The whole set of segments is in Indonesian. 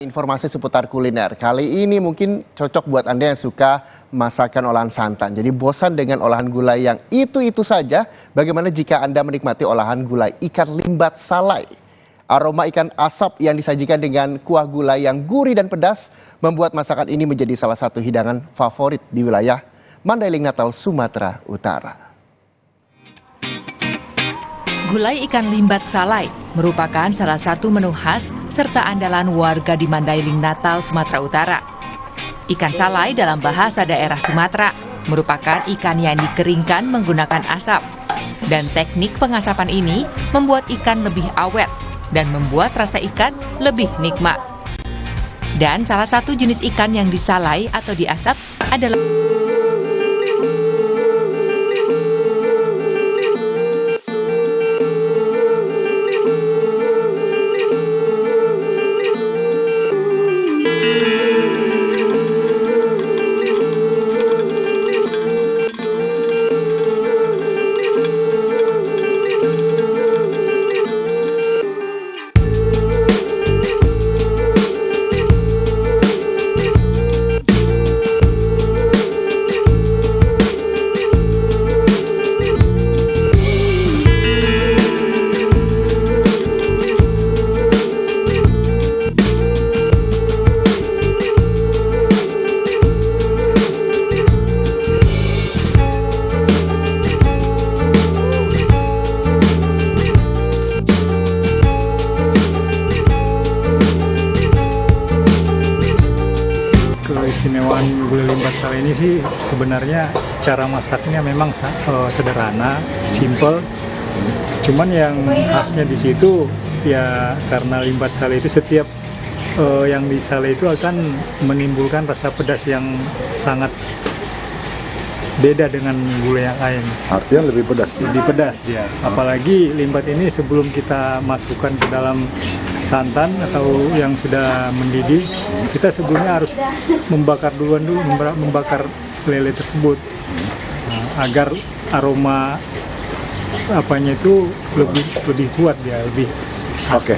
Informasi seputar kuliner. Kali ini mungkin cocok buat Anda yang suka masakan olahan santan. Jadi bosan dengan olahan gulai yang itu-itu saja, bagaimana jika Anda menikmati olahan gulai ikan limbat salai? Aroma ikan asap yang disajikan dengan kuah gulai yang gurih dan pedas membuat masakan ini menjadi salah satu hidangan favorit di wilayah Mandailing Natal, Sumatera Utara. Gulai ikan limbat salai merupakan salah satu menu khas serta andalan warga di Mandailing Natal, Sumatera Utara. Ikan salai dalam bahasa daerah Sumatera merupakan ikan yang dikeringkan menggunakan asap. Dan teknik pengasapan ini membuat ikan lebih awet dan membuat rasa ikan lebih nikmat. Dan salah satu jenis ikan yang disalai atau diasap adalah keistimewaan gulai limbat salai ini sih sebenarnya cara masaknya memang sederhana, simple. Cuman yang khasnya di situ ya karena limbat salai itu setiap yang disalai itu akan menimbulkan rasa pedas yang sangat beda dengan gulai yang lain. Artinya lebih pedas? Lebih pedas ya. Apalagi limbat ini sebelum kita masukkan ke dalam santan atau yang sudah mendidih, kita sebelumnya harus membakar duluan membakar lele tersebut agar aroma apanya itu lebih kuat ya, lebih khas. Oke.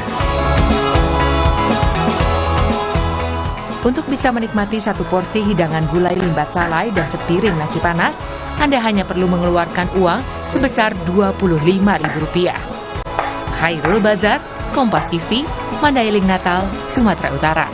untuk bisa menikmati satu porsi hidangan gulai limbat salai dan sepiring nasi panas, Anda hanya perlu mengeluarkan uang sebesar Rp25.000. Khairul Bazar, Kompas TV, Mandailing Natal, Sumatera Utara.